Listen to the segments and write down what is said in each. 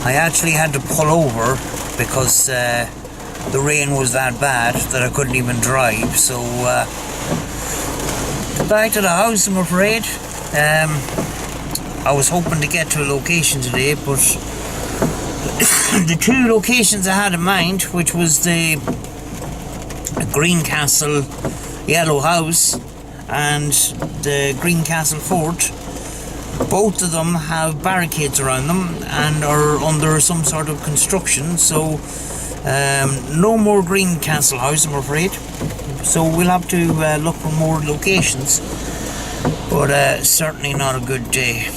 I actually had to pull over because the rain was that bad that I couldn't even drive. So back to the house, I'm afraid. I was hoping to get to a location today, but the two locations I had in mind, which was the Greencastle Yellow House and the Greencastle Fort, both of them have barricades around them and are under some sort of construction, so no more Greencastle House, I'm afraid. So we'll have to look for more locations, but certainly not a good day,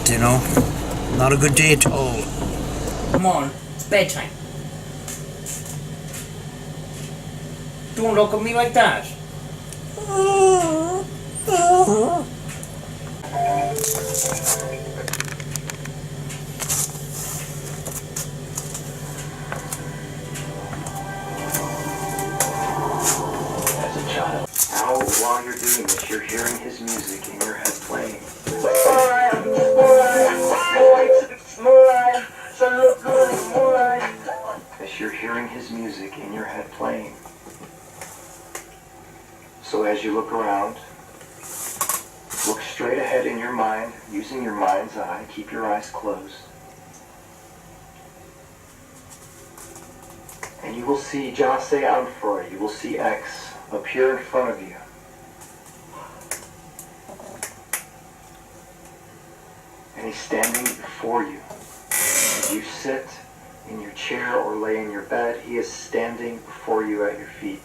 you know, not a good day at all. Come on, it's bedtime. Don't look at me like that. Now, while you're doing this, you're hearing his music in your head playing. As you're hearing his music in your head playing. So as you look around, look straight ahead in your mind, using your mind's eye. Keep your eyes closed. And you will see Jase Amfroy, you will see X appear in front of you. And he's standing before you. As you sit in your chair or lay in your bed, he is standing before you at your feet.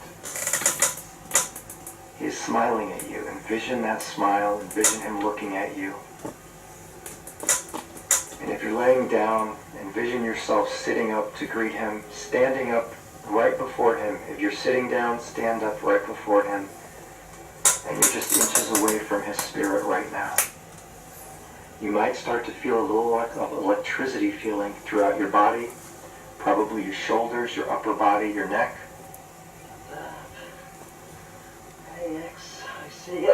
He is smiling at you. Envision that smile. Envision him looking at you. And if you're laying down, envision yourself sitting up to greet him, standing up right before him. If you're sitting down, stand up right before him. And you're just inches away from his spirit right now. You might start to feel a little of electricity feeling throughout your body, probably your shoulders, your upper body, your neck. Hey, X, I see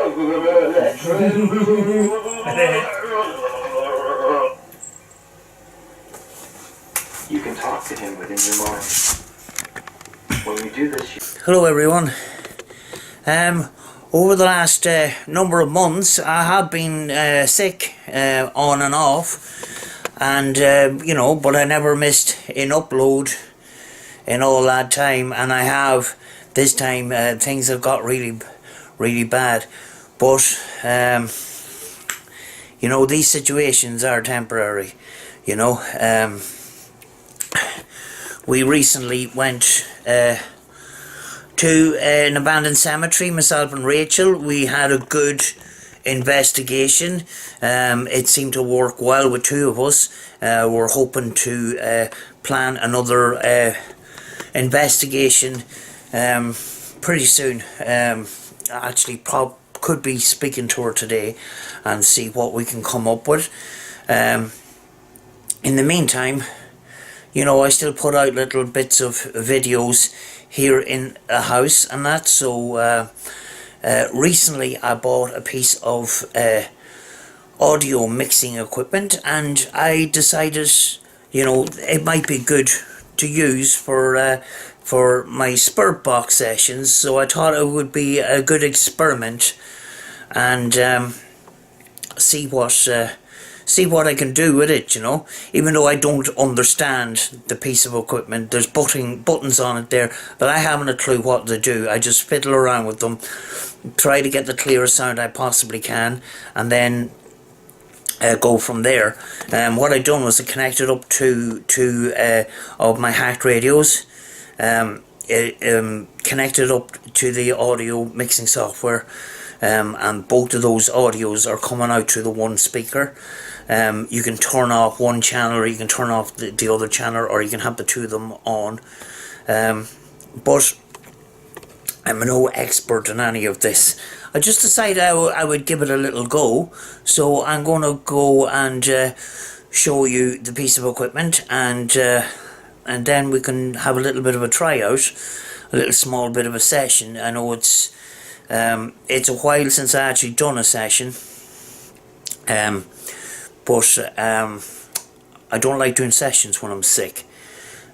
You can talk to him within your mind. When you do this, Hello everyone. Over the last number of months, I have been sick on and off, and you know, but I never missed an upload in all that time, and I have this time. Things have got really bad, but you know, these situations are temporary, you know. We recently went to an abandoned cemetery, myself and Rachel. We had a good investigation. It seemed to work well with two of us. We're hoping to plan another investigation pretty soon. Actually, could be speaking to her today and see what we can come up with. In the meantime, you know, I still put out little bits of videos here in a house and that. So recently I bought a piece of audio mixing equipment, and I decided, you know, it might be good to use for my Spirit Box sessions. So I thought it would be a good experiment and see what I can do with it, you know. Even though I don't understand the piece of equipment, there's buttons on it there, but I haven't a clue what to do. I just fiddle around with them, try to get the clearest sound I possibly can, and then go from there. What I done was I connected up to of my hacked radios, connected up to the audio mixing software, and both of those audios are coming out to the one speaker. You can turn off one channel, or you can turn off the other channel, or you can have the two of them on. But I'm no expert in any of this. I just decided I would give it a little go. So I'm going to go and show you the piece of equipment, and then we can have a little bit of a tryout, a little small bit of a session. I know it's a while since I actually done a session, but I don't like doing sessions when I'm sick.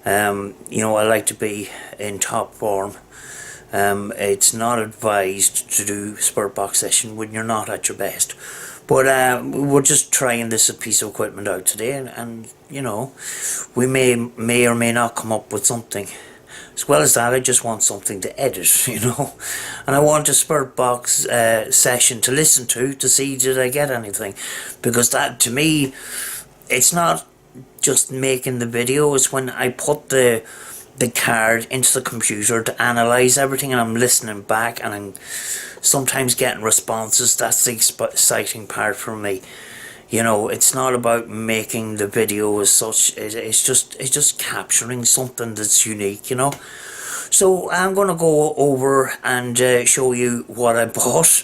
You know, I like to be in top form. It's not advised to do spurt box session when you're not at your best. But we're just trying this piece of equipment out today, and you know, we may or may not come up with something. As well as that, I just want something to edit, you know, and I want a spurt box session to listen to see did I get anything, because that to me, it's not just making the video, it's when I put the card into the computer to analyse everything, and I'm listening back, and I'm sometimes getting responses. That's the exciting part for me. You know, it's not about making the video as such. It's just capturing something that's unique, you know. So I'm going to go over and show you what I bought.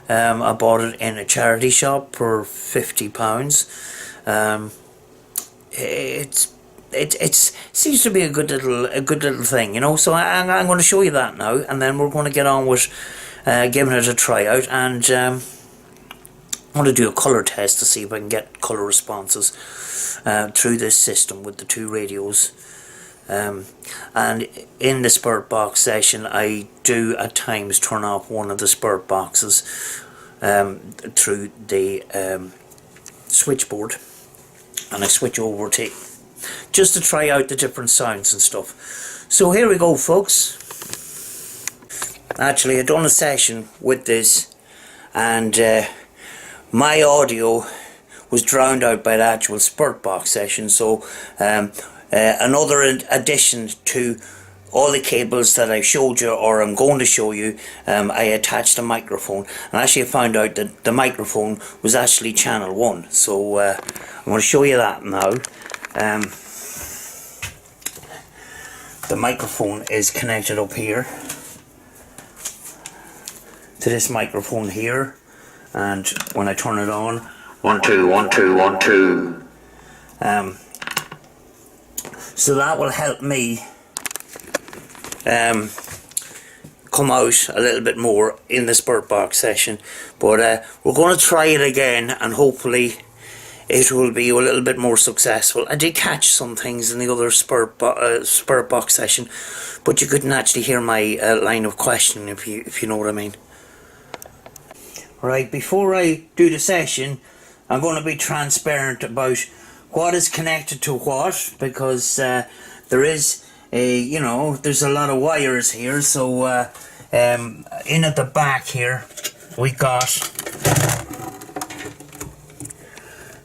I bought it in a charity shop for £50. It seems to be a good little thing, you know. So I'm going to show you that now, and then we're going to get on with giving it a try out, and I want to do a colour test to see if I can get colour responses through this system with the two radios. And in the spurt box session, I do at times turn off one of the spurt boxes through the switchboard, and I switch over to just to try out the different sounds and stuff. So here we go, folks. Actually, I done a session with this, and my audio was drowned out by the actual spurt box session. So another addition to all the cables that I showed you, or I'm going to show you, I attached a microphone, and actually I found out that the microphone was actually channel 1. So I'm going to show you that now. The microphone is connected up here to this microphone here, and when I turn it on, 1 2 1 2 1 2, so that will help me come out a little bit more in the spurt box session. But we're going to try it again, and hopefully it will be a little bit more successful. I did catch some things in the other spurt box session, but you couldn't actually hear my line of questioning, if you know what I mean. Right, before I do the session, I'm going to be transparent about what is connected to what, because there is there's a lot of wires here. So in at the back here, we got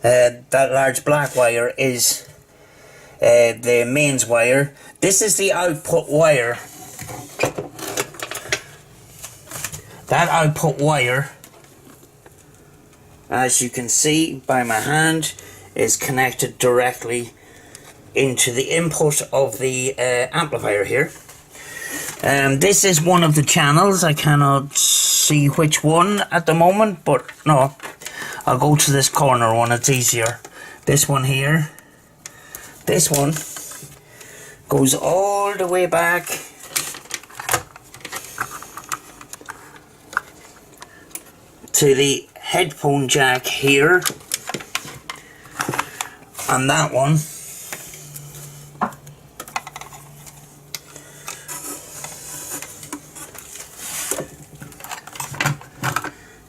that large black wire is the mains wire. This is the output wire. That output wire, as you can see by my hand, is connected directly into the input of the amplifier here. This is one of the channels. I cannot see which one at the moment, but no, I'll go to this corner one, it's easier. This one here. This one goes all the way back to the headphone jack here, and that one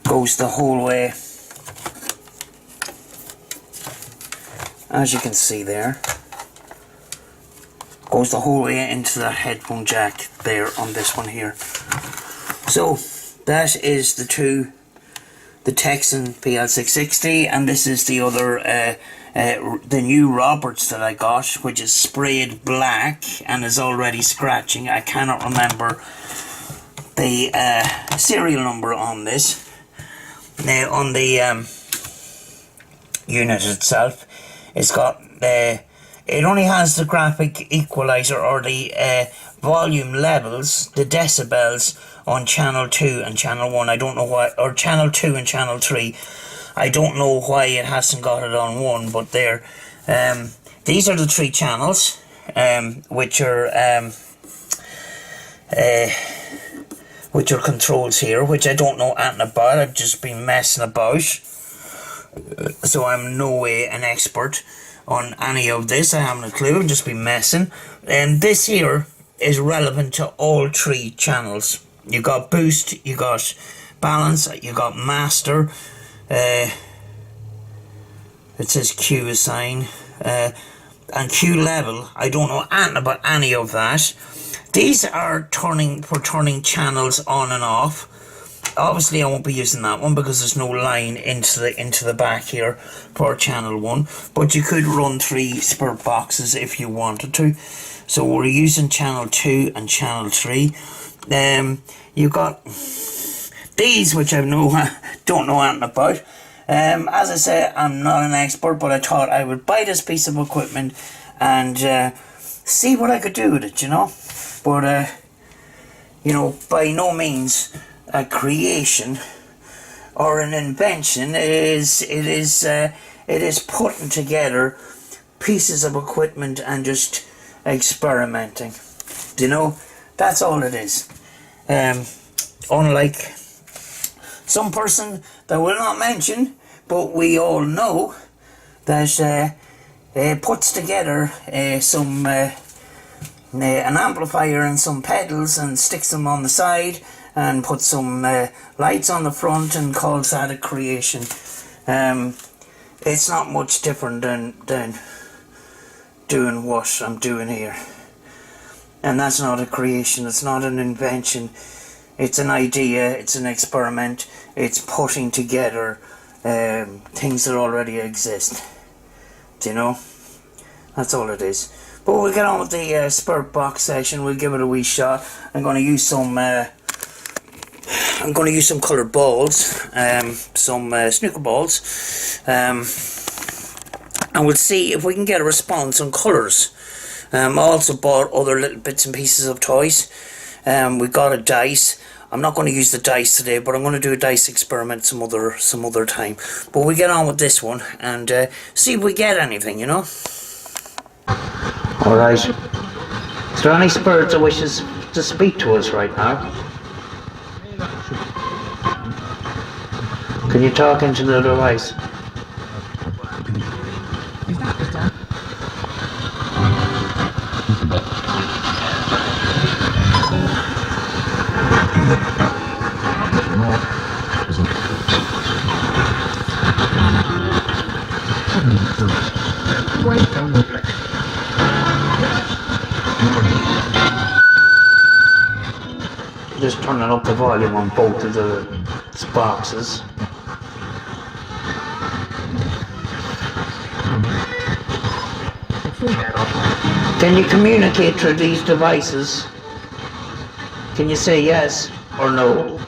goes the whole way, as you can see there, goes the whole way into the headphone jack there on this one here. So that is the Texan PL660, and this is the other the new Roberts that I got, which is sprayed black and is already scratching. I cannot remember the serial number on this. Now on the unit itself, it's got it only has the graphic equalizer, or the volume levels, the decibels on channel 2 and channel 1. I don't know why, or channel 2 and channel 3. I don't know why it hasn't got it on 1, but there. These are the 3 channels, which are controls here, which I don't know anything about. I've just been messing about, so I'm no way an expert. on any of this. I haven't a clue. I've just been messing. And this here is relevant to all 3 channels. You got boost, you got balance, you got master. It says Q assign. And Q level. I don't know anything about any of that. These are for turning channels on and off. Obviously I won't be using that one because there's no line into the back here for channel 1, but you could run 3 spurt boxes if you wanted to. So we're using channel 2 and channel 3. You've got these, which I don't know anything about. As I say, I'm not an expert, but I thought I would buy this piece of equipment and see what I could do with it, you know. But you know, by no means a creation or an invention. It is putting together pieces of equipment and just experimenting. You know, that's all it is. Unlike some person that will not mention, but we all know that puts together an amplifier and some pedals and sticks them on the side and puts some lights on the front and calls that a creation. It's not much different than doing what I'm doing here. And that's not a creation, it's not an invention. It's an idea, it's an experiment, it's putting together things that already exist. Do you know? That's all it is. But we'll get on with the spurt box session. We'll give it a wee shot. I'm going to use some coloured balls, some snooker balls, and we'll see if we can get a response on colours. I also bought other little bits and pieces of toys. We got a dice. I'm not going to use the dice today, but I'm going to do a dice experiment some other time. But we get on with this one and see if we get anything, you know. Alright. Is there any spirits that wishes to speak to us right now? Can you talk into the device? Just turning up the volume on both of the boxes. Can you communicate through these devices? Can you say yes or no?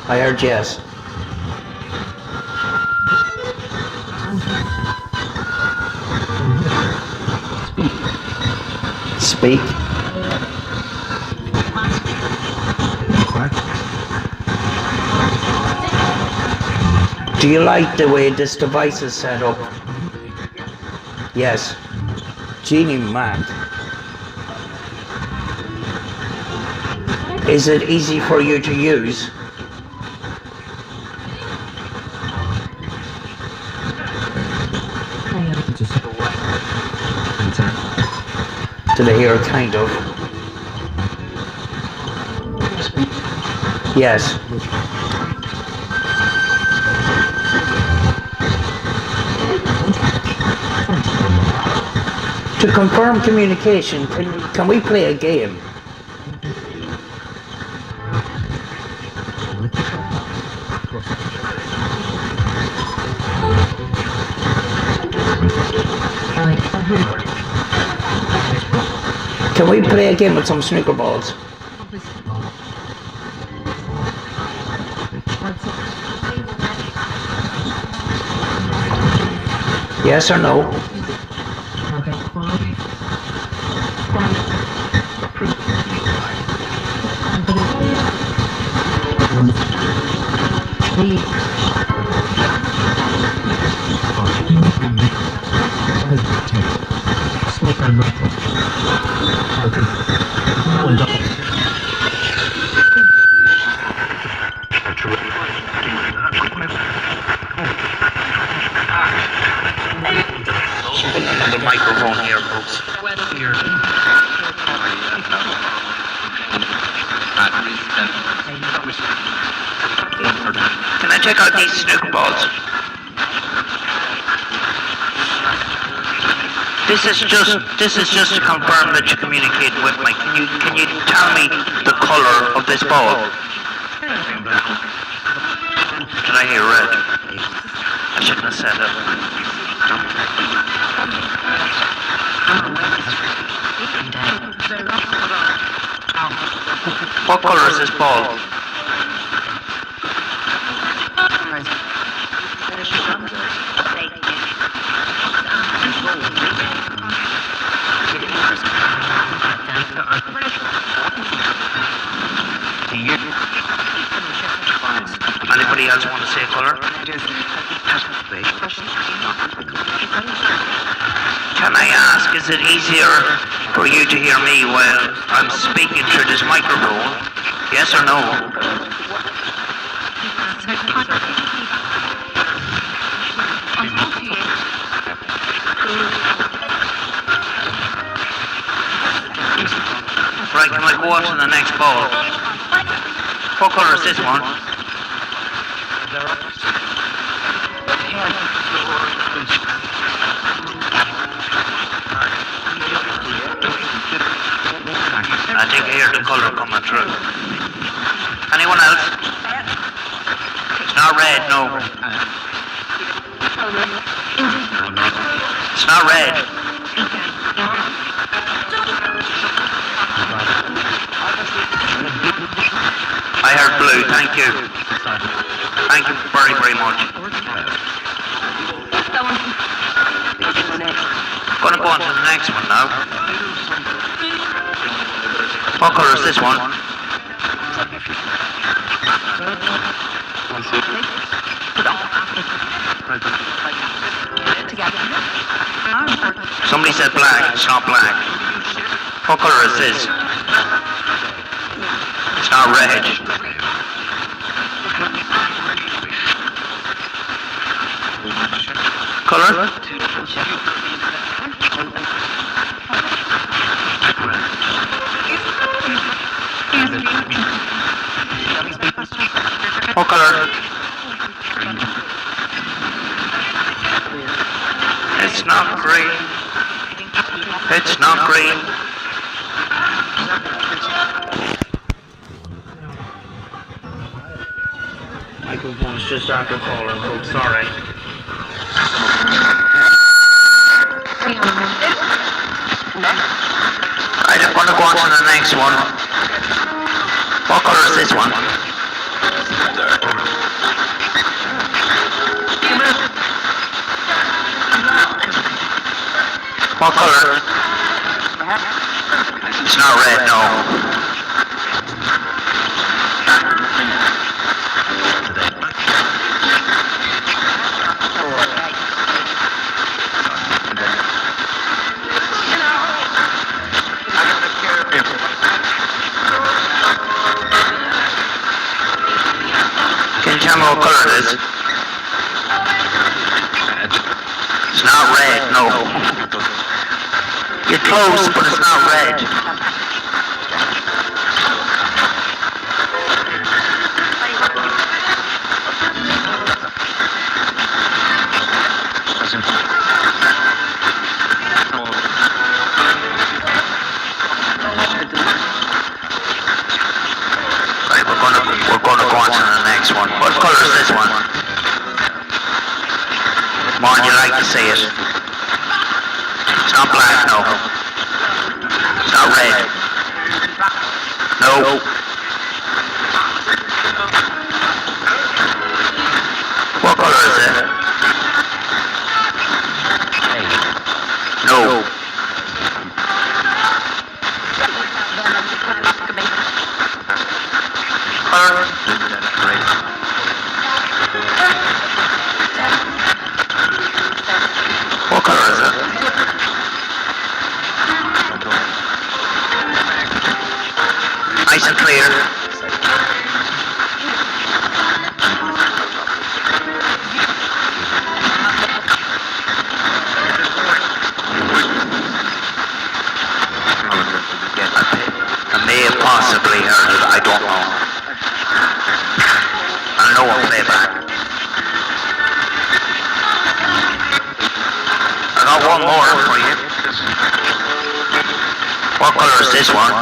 I heard yes. Speak. Do you like the way this device is set up? Yes. Genie Mac. Is it easy for you to use? Did I hear kind of? Yes. To confirm communication, can we play a game? Can we play a game with some snooker balls? Yes or no? on the microphone here, folks. Can I check out these snooker balls? This is just to confirm that you communicate with me. Can you tell me the colour of this ball? Did I hear red? I shouldn't have said it. What colour is this ball? Anybody else want to say colour? Can I ask, is it easier for you to hear me while I'm speaking through this microphone? Yes or no? Right, can I go on to the next ball? What colour is this one? I think I hear the colour coming through. Anyone else? It's not red, no. It's not red. I heard blue, thank you. Thank you very, very much. Gonna go on to the next one now. What colour is this one? Somebody said black, it's not black. What colour is this? It's not red. Colour? What colour? It's not green. It's not green. Microphone's just after calling, folks, sorry. I just want to go on to the next one. What colour is this one? What colour? It's not red, no. Can you tell me what colour it is? It's not red, no. You're close, but it's not red. Right, we're gonna go on to the next one. What colour is this one? Come on, you like to say it. It's not black, no. It's not red. No. What colour is it? No. Colour? What colour is it? Nice and clear. know I'll play back. I got one more for you. What color is this one?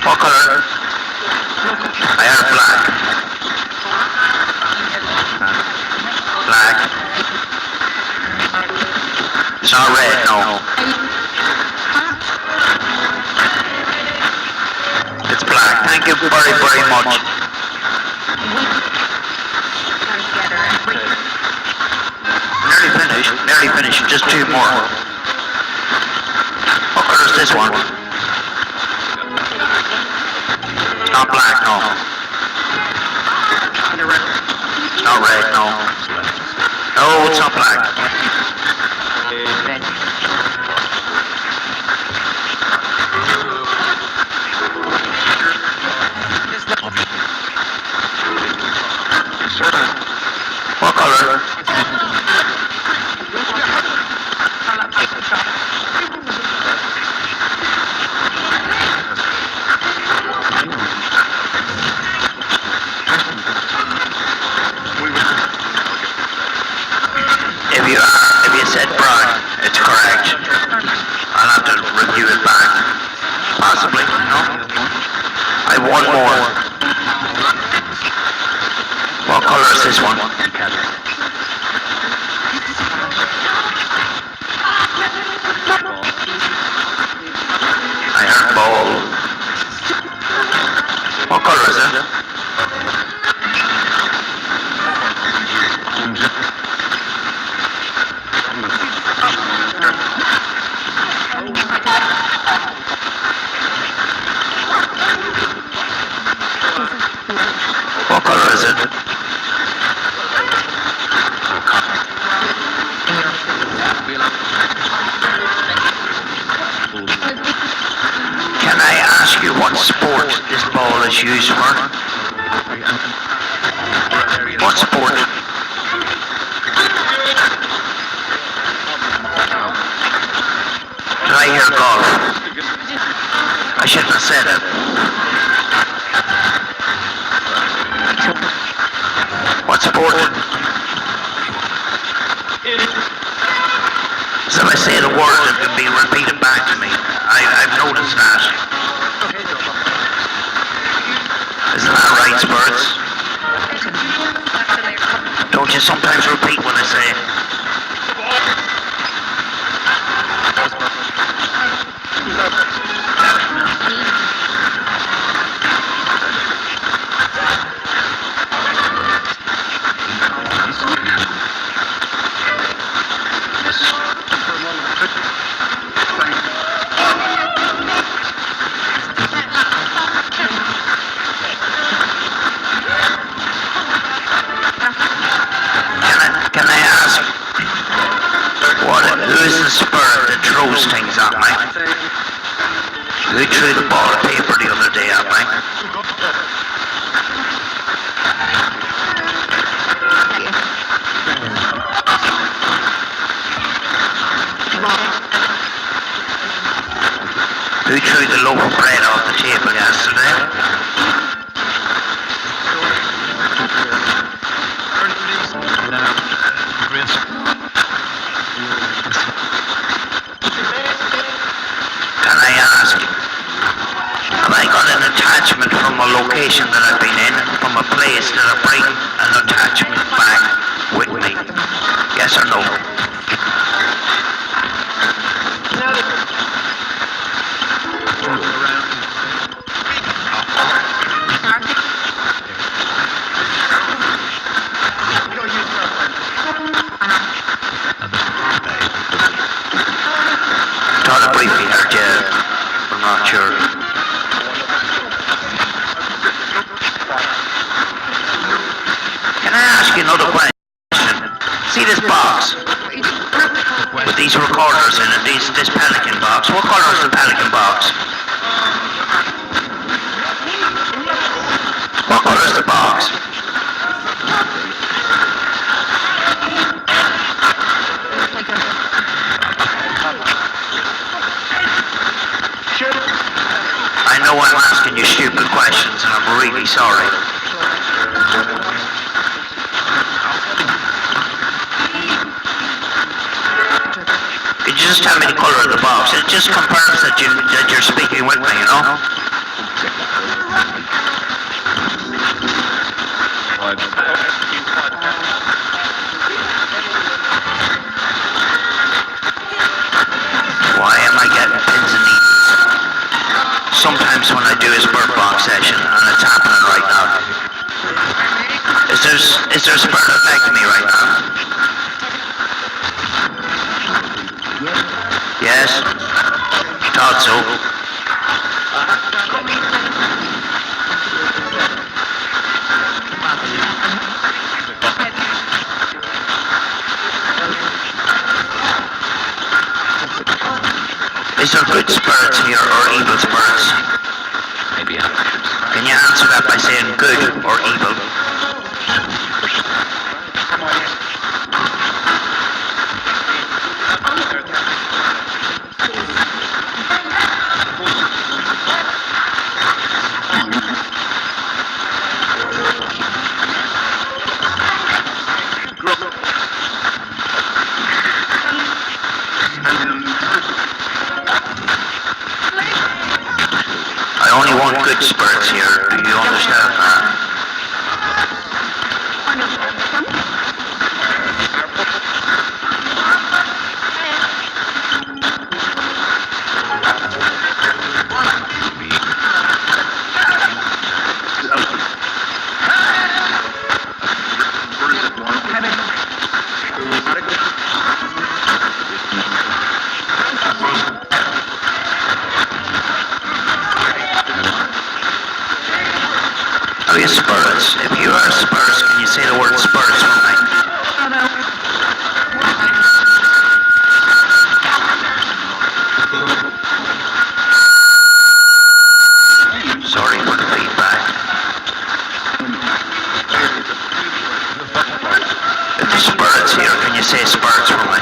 What color? I have black. Black. It's not red, no. It's black. Thank you very, very much. Nearly finished. Just two more. What color is this one? It's not black, no. It's not red, no. No, it's not black. What color? If you said brown, it's correct. I'll have to review it back. Possibly, no? I have one more. What color is this one? I heard ball. What color is it? What color is it? Can I ask you what sport this ball is used for? What sport? Did I hear golf? I shouldn't have said it. What sport? So if I say the word, it can be repeated back to me. I've noticed that. Isn't that right, Spurs? Don't you sometimes repeat when I say it? Can I ask, who is the spirit that throws things at me? Who threw the ball of paper the other day at me? Who threw the loaf of bread off the table yesterday? Can I ask, have I got an attachment from a location that I've been in, from a place that I bring an attachment back with me? Yes or no? Thought I briefly heard you. I'm not sure. Can I ask you another question? See this box? With these recorders in it, this Pelican box. What color is the Pelican box? What color is the box? know I'm asking you stupid questions, and I'm really sorry. Could you just tell me the colour of the box? It just confirms that you're speaking with me, you know? Why am I getting pins and needles? Sometimes when I do a spirit box session, and it's happening right now. Is there a spirit affecting me right now? Yes? Thought so. Is there good spirits here or evil spirits? Maybe. Can you answer that by saying good or evil? I only want good spirits here. Do you understand that? Are you spirits? If you are spirits, can you say the word spirits for me? Sorry for the feedback. If the spirits here, can you say spirits for me?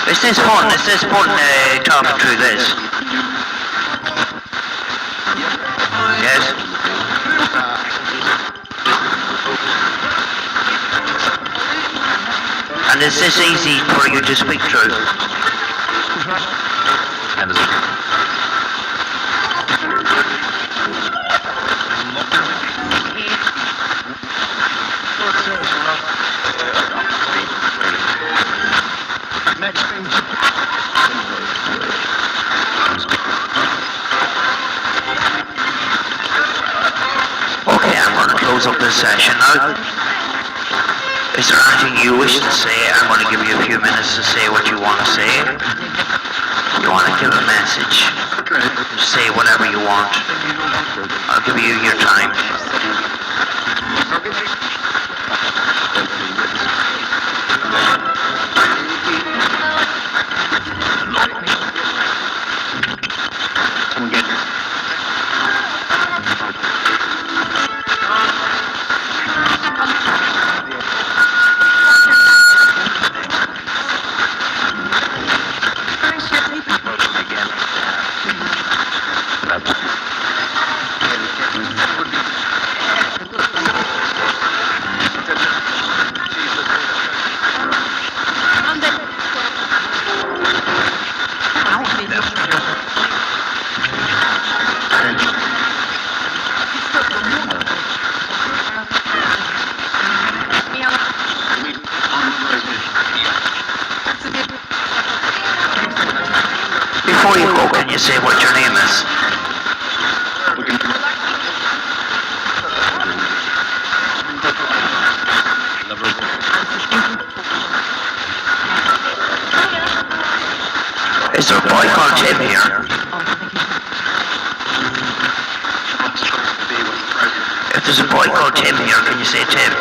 This is fun talking through this. Yes? And is this easy for you to speak through? Okay, I'm going to close up this session now. Is there anything you wish to say? I'm going to give you a few minutes to say what you want to say. You want to give a message? Say whatever you want. I'll give you your time. Before you go, can you say what your name is? Is there a boy called Tim here? If there's a boy called Tim here, can you say Tim?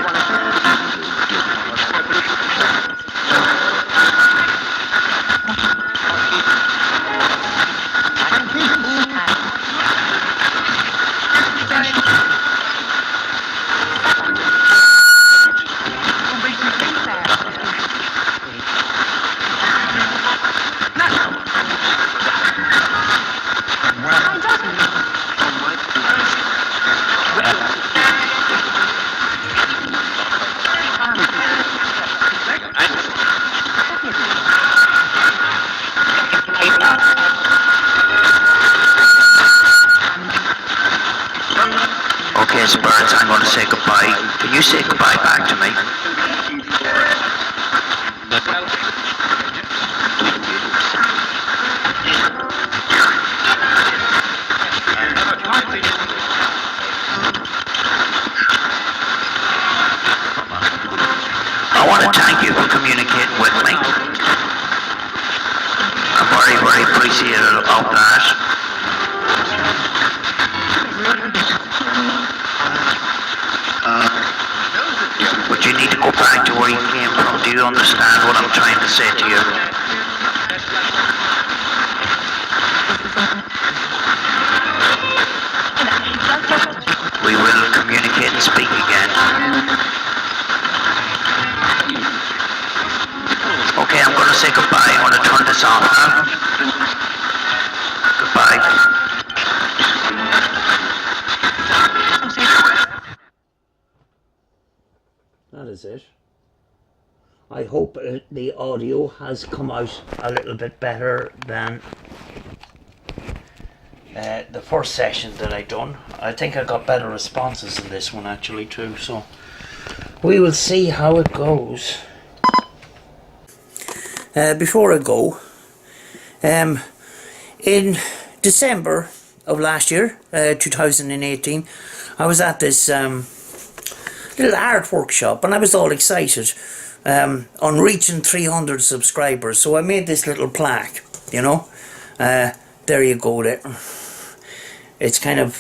Okay, Spirits, I'm going to say goodbye. Can you say goodbye back to me? I want to thank you for communicating with me. I'm very, very appreciative of that. But you need to go back to where you came from. Do you understand what I'm trying to say to you? We will communicate and speak again. Okay, I'm going to say goodbye. I'm going to turn this off now. Goodbye. That is it. I hope the audio has come out a little bit better than the first session that I done. I think I got better responses in this one actually too, so we will see how it goes. Before I go, in December of last year, 2018, I was at this little art workshop and I was all excited on reaching 300 subscribers, so I made this little plaque, you know. There you go there. It's kind of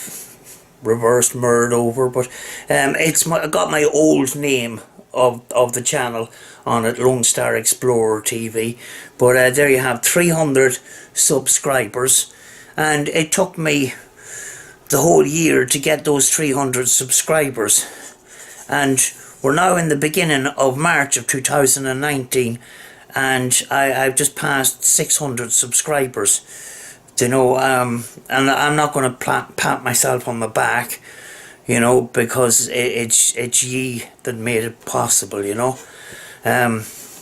reversed, mirrored over, but I got my old name of the channel on it, Lone Star Explorer TV, but there you have 300 subscribers, and it took me the whole year to get those 300 subscribers, and we're now in the beginning of March of 2019 and I've just passed 600 subscribers, you know, and I'm not going to pat myself on the back, you know, because it's ye that made it possible, you know.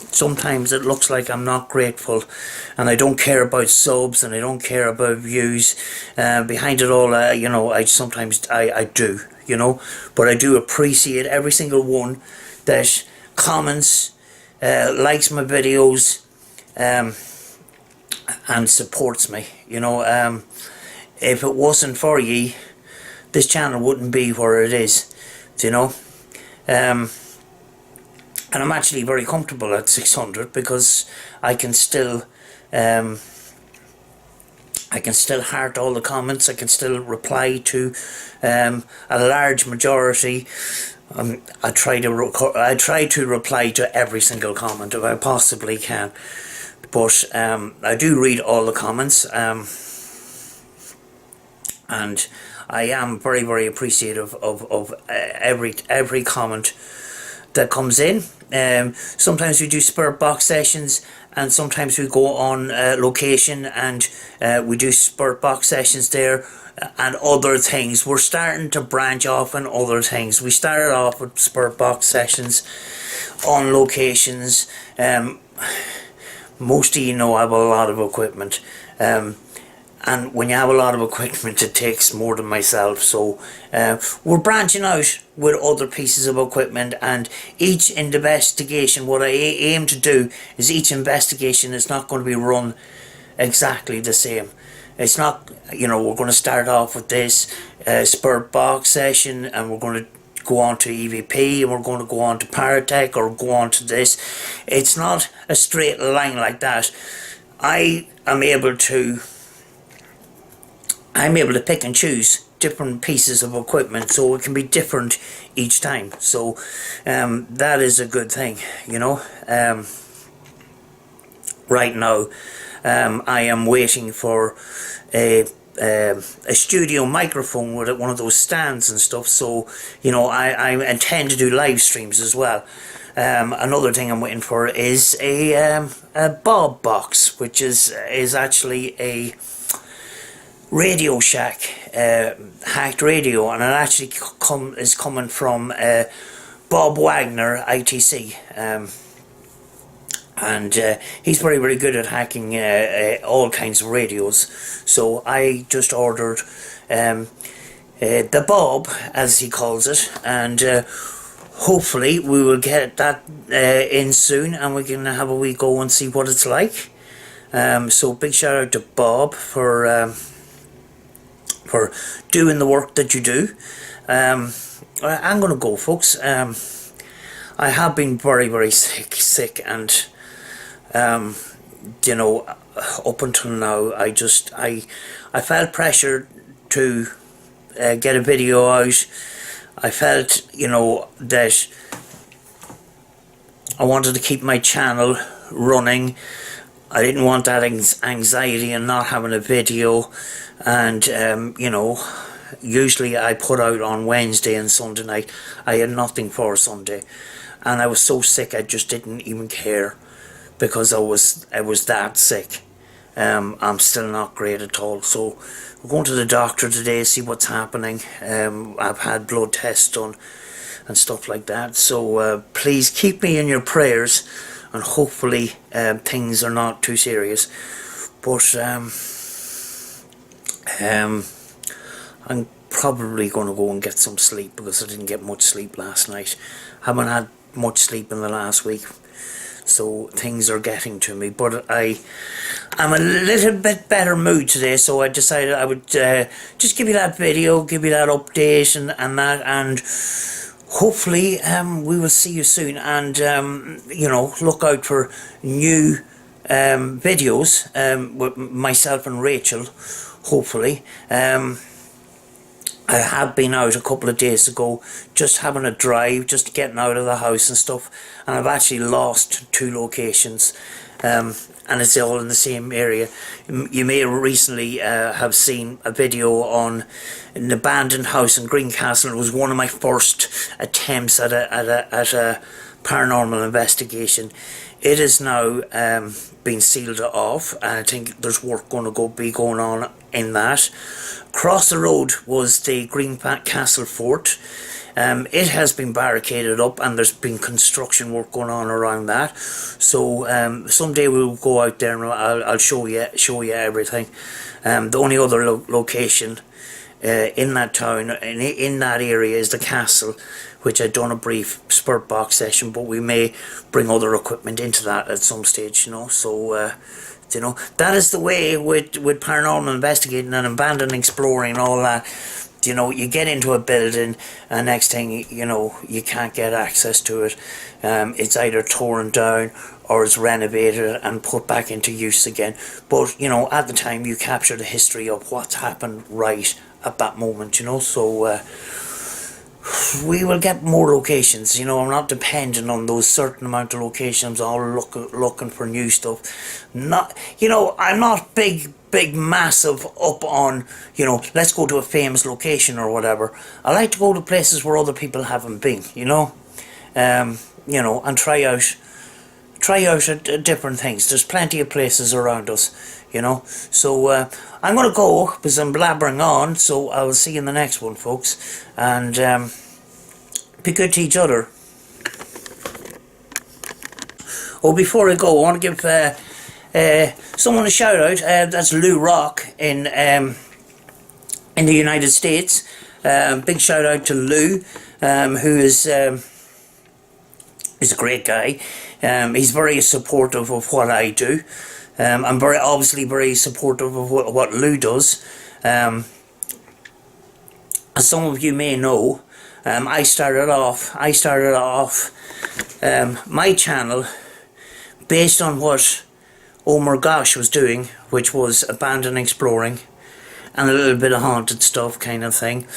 Sometimes it looks like I'm not grateful and I don't care about subs and I don't care about views. Behind it all, you know, I do, you know, but I do appreciate every single one that comments, likes my videos, and supports me, you know. If it wasn't for ye, this channel wouldn't be where it is, you know. And I'm actually very comfortable at 600 because I can still heart all the comments. I can still reply to a large majority. I try to reply to every single comment if I possibly can, but I do read all the comments, and I am very, very appreciative of every comment that comes in. Sometimes we do spirit box sessions, and sometimes we go on location and we do spirit box sessions there and other things. We're starting to branch off on other things. We started off with spirit box sessions on locations. Most of you know I have a lot of equipment, and when you have a lot of equipment it takes more than myself, so we're branching out with other pieces of equipment, and each investigation, what I aim to do is each investigation is not going to be run exactly the same. It's not, you know, we're going to start off with this spirit box session and we're going to go on to EVP and we're going to go on to Paratech or go on to this. It's not a straight line like that. I'm able to pick and choose different pieces of equipment, so it can be different each time. So that is a good thing, you know. Right now I am waiting for a studio microphone with one of those stands and stuff, so you know I intend to do live streams as well. Another thing I'm waiting for is a Bob box, which is actually a Radio Shack hacked radio, and it actually is coming from Bob Wagner ITC, and he's very, very good at hacking all kinds of radios. So I just ordered the Bob, as he calls it, and hopefully we will get that in soon, and we can have a wee go and see what it's like. So big shout out to Bob for doing the work that you do. I'm gonna go, folks. I have been very, very sick, and you know, up until now I felt pressure to get a video out. I felt, you know, that I wanted to keep my channel running. I didn't want that anxiety and not having a video. And you know, usually I put out on Wednesday and Sunday night. I had nothing for Sunday, and I was so sick I just didn't even care, because I was that sick. I'm still not great at all, so we're going to the doctor today, see what's happening. I've had blood tests done and stuff like that, so please keep me in your prayers, and hopefully things are not too serious. But I'm probably going to go and get some sleep, because I didn't get much sleep last night. Haven't had much sleep in the last week, so things are getting to me. But I'm a little bit better mood today, so I decided I would just give you that video, give you that update and that, and hopefully we will see you soon. And you know, look out for new videos with myself and Rachel, hopefully. I have been out a couple of days ago, just having a drive, just getting out of the house and stuff, and I've actually lost 2 locations, and it's all in the same area. You may recently have seen a video on an abandoned house in Greencastle. It was one of my first attempts at a paranormal investigation. It is now been sealed off, and I think there's work going to be going on in that. Across the road was the Greencastle Fort. It has been barricaded up, and there's been construction work going on around that. So someday we'll go out there and I'll show you everything. The only other location in that town, in that area, is the castle, which I'd done a brief spurt box session, but we may bring other equipment into that at some stage, you know. So you know, that is the way with paranormal investigating and abandoned exploring and all that. You know, you get into a building, and next thing you know, you can't get access to it. It's either torn down or it's renovated and put back into use again. But you know, at the time, you capture the history of what's happened right at that moment, you know. So we will get more locations, you know. I'm not dependent on those certain amount of locations, all looking for new stuff. Not, you know, I'm not big massive up on, you know, let's go to a famous location or whatever. I like to go to places where other people haven't been, you know. You know, and try out different things. There's plenty of places around us, you know. So I'm going to go, because I'm blabbering on, so I will see you in the next one, folks. And be good to each other. Oh, before I go, I want to give someone a shout out. That's Lou Rock in the United States. Big shout out to Lou, who is a great guy. He's very supportive of what I do. I'm obviously very supportive of what Lou does. As some of you may know, I started off my channel based on what Omar Gosh was doing, which was abandoned exploring and a little bit of haunted stuff kind of thing.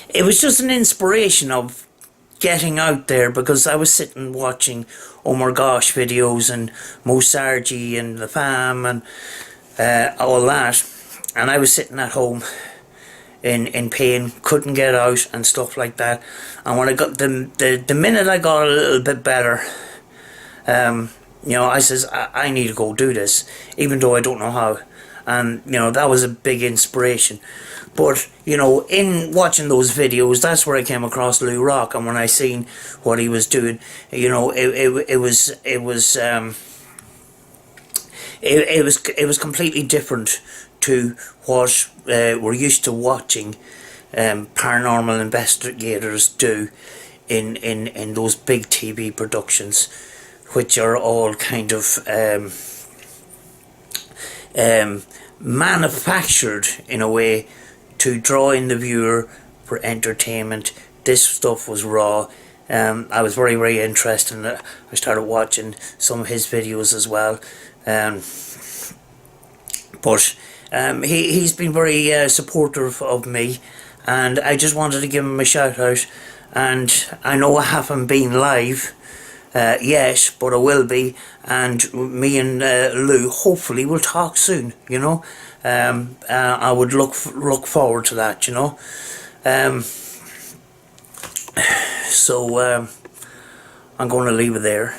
It was just an inspiration of getting out there, because I was sitting watching Omar Gosh videos and Mo Sargi and The Fam and all that, and I was sitting at home in pain, couldn't get out and stuff like that. And when I got the minute I got a little bit better, you know, I says, I need to go do this, even though I don't know how. And, you know, that was a big inspiration. But, you know, in watching those videos, that's where I came across Lou Rock. And when I seen what he was doing, you know, it was completely different to what we're used to watching paranormal investigators do in those big TV productions, which are all kind of manufactured in a way to draw in the viewer for entertainment. This stuff was raw. I was very, very interested in it. I started watching some of his videos as well. But he's been very supportive of me, and I just wanted to give him a shout out. And I know I haven't been live yet, but I will be, and me and Lou hopefully will talk soon, you know. I would look forward to that, you know. So I'm going to leave it there.